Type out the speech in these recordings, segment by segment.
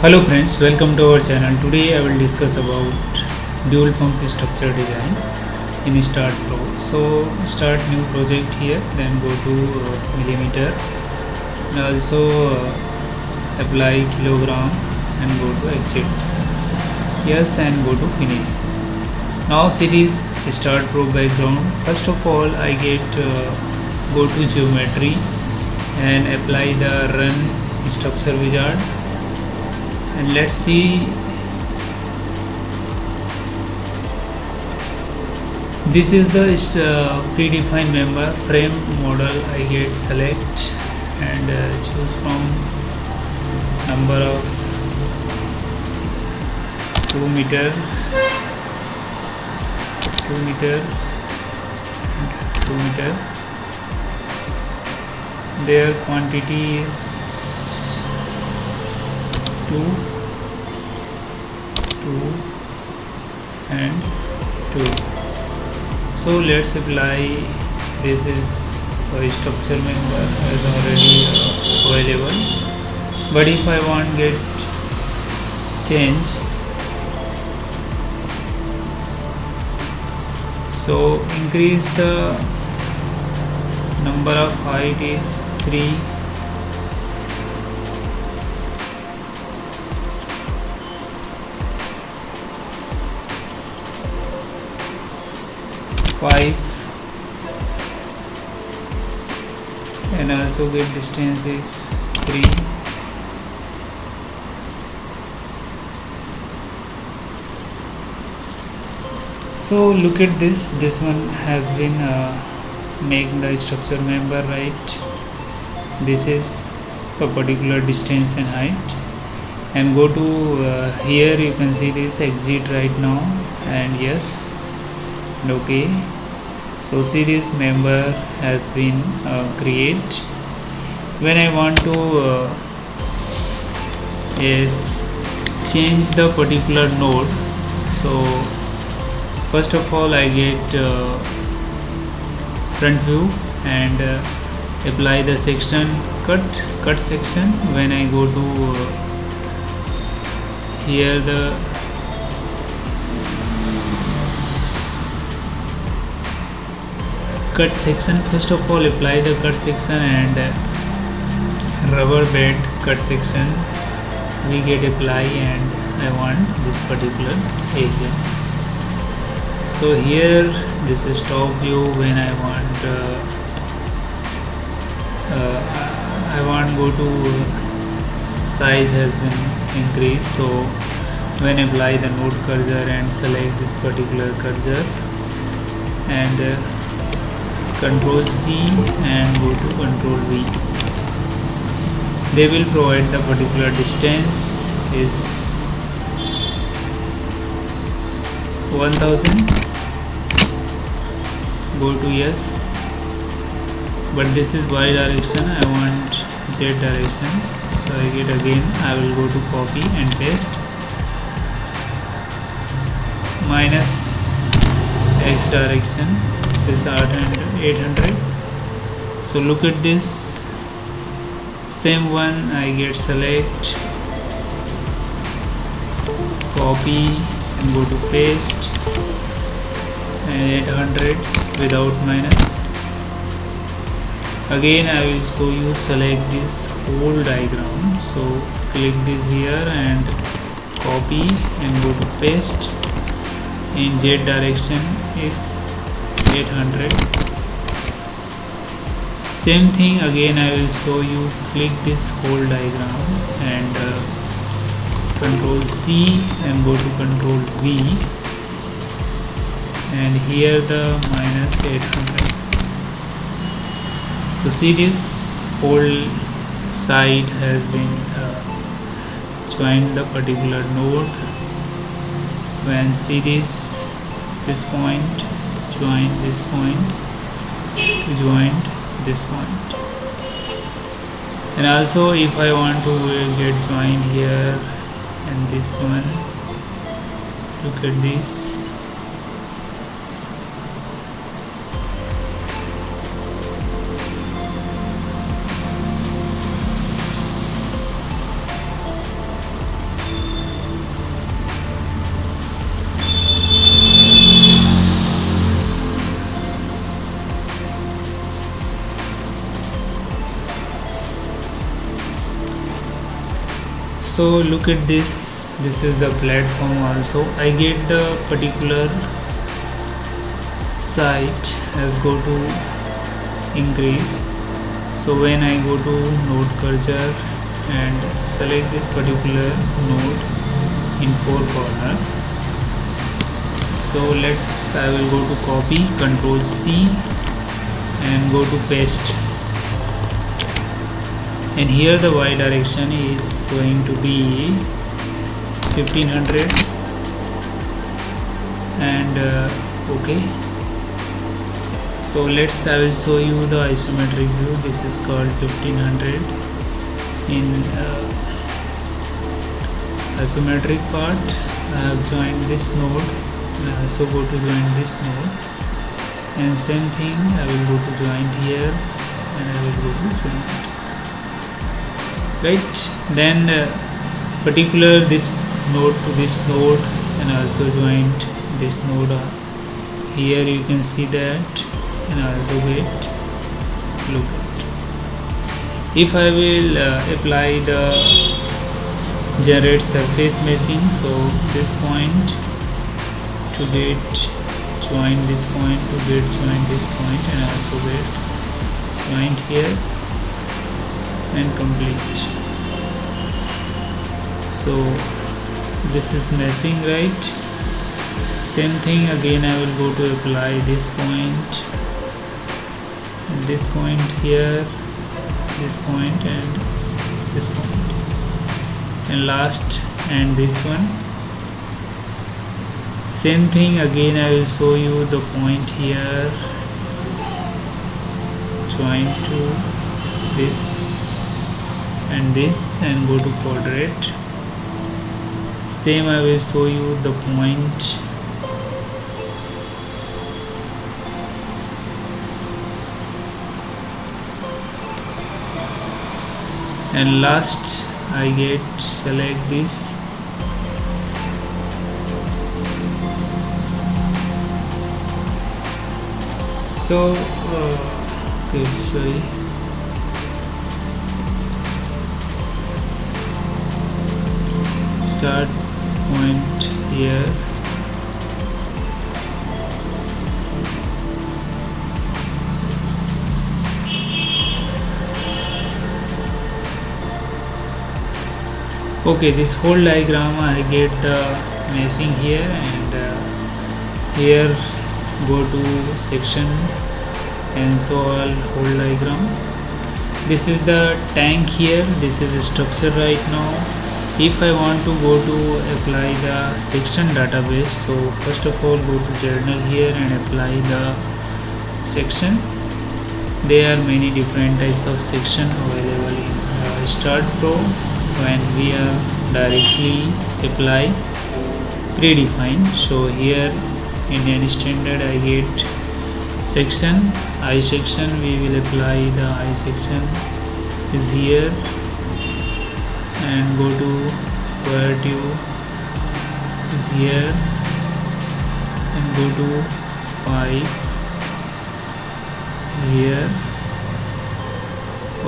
Hello friends, welcome to our channel. Today I will discuss about dual pump structure design in Start Pro. So start new project here, then go to millimeter, and also apply kilogram and go to exit. Yes, and go to finish. Now see this Start Pro background. First of all, I get go to geometry and apply the run structure wizard. And let's see, this is the predefined member frame model. I get select and choose from number of 2 meter, 2 meter, 2 meter. Their quantity is 2 and 2. So let's apply. This is a structure member as already available, but if I want get change, so increase the number of height is 3, 5, and also get distance is 3. So look at this one has been make the structure member, right? This is a particular distance and height, and go to here. You can see this exit right now, and yes, and okay. So see, this member has been create. When I want to change the particular node, so first of all I get front view and apply the section cut section. When I go to here the cut section, first of all apply the cut section and rubber band cut section we get apply, and I want this particular area. So here this is top view. When I want go to size has been increased, so when apply the node cursor and select this particular cursor and Control C and go to Control V, they will provide the particular distance is 1000. Go to yes, but this is Y direction, I want Z direction, so I get again. I will go to copy and paste minus X direction, this 800. So look at this same one. I get select, copy and go to paste, and 800 without minus. Again I will show you, select this whole diagram. So click this here and copy and go to paste. In Z direction is 800. Same thing again I will show you. Click this whole diagram and Control C and go to Control V, and here the minus 800. So see, this whole side has been joined the particular node. When see this point, join this point to join this point. And also if I want to get joined here and this one, look at this. So look at this is the platform. Also I get the particular site as go to increase. So when I go to node cursor and select this particular node in four corner, so I will go to copy, Control C and go to paste, and here the y direction is going to be 1500 and okay. So I will show you the isometric view. This is called 1500 in isometric part. I have joined this node and I also go to join this node, and same thing I will go to join here and I will go to join it, right? Then particular this node to this node, and also joined this node here. You can see that, and also get look at. If I will apply the generate surface meshing, so this point to get join this point, to get join this point, and also get joined here and complete. So this is meshing, right? Same thing again, I will go to apply this point and this point here, this point and this point, and last and this one. Same thing again, I will show you the point here, join to this and this, and go to quadrant. Same I will show you the point and last I get select this so okay, sorry, start point here, okay. This whole diagram I get the meshing here, and here go to section and show all whole diagram. This is the tank here, this is a structure right now. If I want to go to apply the section database, so first of all go to journal here and apply the section. There are many different types of section available in Start Pro. When we are directly apply predefined, so here Indian standard I get section, I section, we will apply the I section is here, and go to square tube is here, and go to pipe here,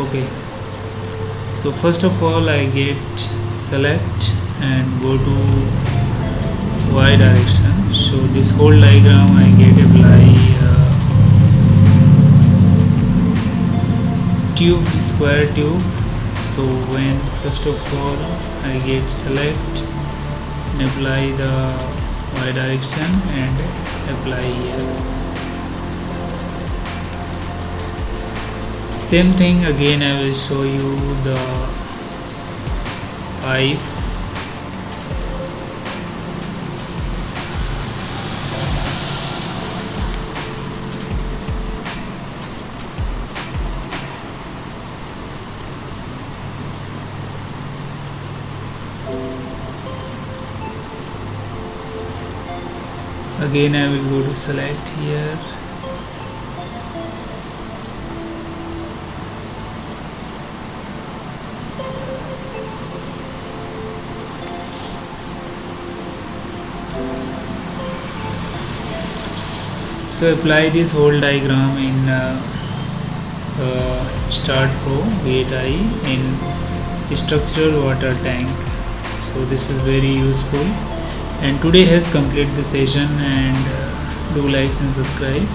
okay. So first of all I get select and go to y direction. So this whole diagram I get apply tube, square tube. So when first of all I get select and apply the y direction and apply here. Same thing again I will show you the pipe. Again I will go to select here, so apply this whole diagram in Start Pro, get I in structural water tank. So this is very useful, and today has completed the session, and do like and subscribe.